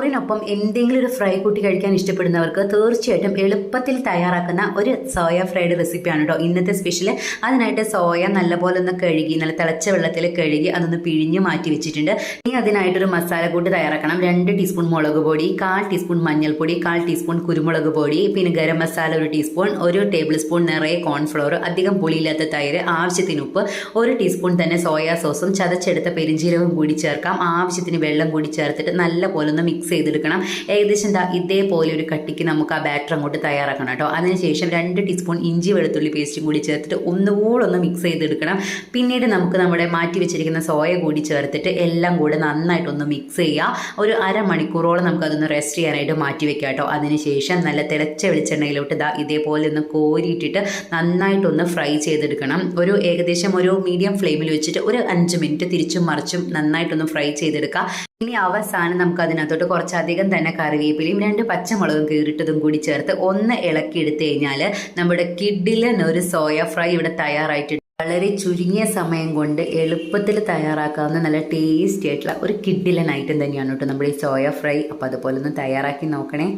ചോറിനൊപ്പം എന്തെങ്കിലും ഒരു ഫ്രൈ കൂട്ടി കഴിക്കാൻ ഇഷ്ടപ്പെടുന്നവർക്ക് തീർച്ചയായിട്ടും എളുപ്പത്തിൽ തയ്യാറാക്കുന്ന ഒരു സോയ ഫ്രൈഡ് റെസിപ്പിയാണ് കേട്ടോ ഇന്നത്തെ സ്പെഷ്യൽ. അതിനായിട്ട് സോയ നല്ലപോലെ ഒന്ന് കഴുകി, നല്ല തിളച്ച വെള്ളത്തിൽ കഴുകി അതൊന്ന് പിഴിഞ്ഞ് മാറ്റി വെച്ചിട്ടുണ്ട്. ഇനി അതിനായിട്ടൊരു മസാല കൂട്ട് തയ്യാറാക്കണം. 2 ടീസ്പൂൺ മുളക് പൊടി, 1/4 ടീസ്പൂൺ മഞ്ഞൾപ്പൊടി, 1/4 ടീസ്പൂൺ കുരുമുളക് പൊടി, പിന്നെ garam masala 1 teaspoon, 1 table spoon നിറയെ കോൺഫ്ലോർ, അധികം പുളിയില്ലാത്ത തൈര്, ആവശ്യത്തിന് ഉപ്പ്, 1 ടീസ്പൂൺ തന്നെ സോയാ സോസും ചതച്ചെടുത്ത പെരിഞ്ജീരകവും കൂടി ചേർക്കാം. ആവശ്യത്തിന് വെള്ളം കൂടി ചേർത്തിട്ട് നല്ല പോലെ ഒന്ന് മിക്സ് ചെയ്തെടുക്കണം. ഏകദേശം ഇതേപോലെ ഒരു കട്ടിക്ക് നമുക്ക് ആ ബാറ്റർ അങ്ങോട്ട് തയ്യാറാക്കണം കേട്ടോ. അതിനുശേഷം 2 ടീസ്പൂൺ ഇഞ്ചി വെളുത്തുള്ളി പേസ്റ്റും കൂടി ചേർത്തിട്ട് ഒന്നുകൂടെ ഒന്ന് മിക്സ് ചെയ്തെടുക്കണം. പിന്നീട് നമുക്ക് നമ്മുടെ മാറ്റി വെച്ചിരിക്കുന്ന സോയ കൂടി ചേർത്തിട്ട് എല്ലാം കൂടെ നന്നായിട്ടൊന്ന് മിക്സ് ചെയ്യുക. ഒരു അരമണിക്കൂറോളം നമുക്കതൊന്ന് റെസ്റ്റ് ചെയ്യാനായിട്ട് മാറ്റി വെക്കാം കേട്ടോ. അതിനുശേഷം നല്ല തിളച്ച വെളിച്ചെണ്ണയിലോട്ട് ഇതേപോലെ ഒന്ന് കോരിയിട്ടിട്ട് നന്നായിട്ടൊന്ന് ഫ്രൈ ചെയ്തെടുക്കണം. ഏകദേശം ഒരു മീഡിയം ഫ്ലെയിമിൽ വെച്ചിട്ട് ഒരു 5 മിനിറ്റ് തിരിച്ചും മറിച്ചും നന്നായിട്ടൊന്ന് ഫ്രൈ ചെയ്തെടുക്കുക. ഇനി അവസാനം നമുക്ക് അതിനകത്തോട്ട് കുറച്ചധികം തന്നെ കറിവേപ്പിലയും 2 പച്ചമുളകും കീറിട്ടതും കൂടി ചേർത്ത് ഒന്ന് ഇളക്കി എടുത്തു കഴിഞ്ഞാൽ നമ്മുടെ കിഡിലൻ ഒരു സോയ ഫ്രൈ ഇവിടെ തയ്യാറായിട്ടുണ്ട്. വളരെ ചുരുങ്ങിയ സമയം കൊണ്ട് എളുപ്പത്തിൽ തയ്യാറാക്കാവുന്ന നല്ല ടേസ്റ്റി ആയിട്ടുള്ള ഒരു കിഡിലൻ ഐറ്റം തന്നെയാണ് കേട്ടോ നമ്മുടെ ഈ സോയ ഫ്രൈ. അപ്പോൾ അതുപോലെ ഒന്ന് തയ്യാറാക്കി നോക്കണേ.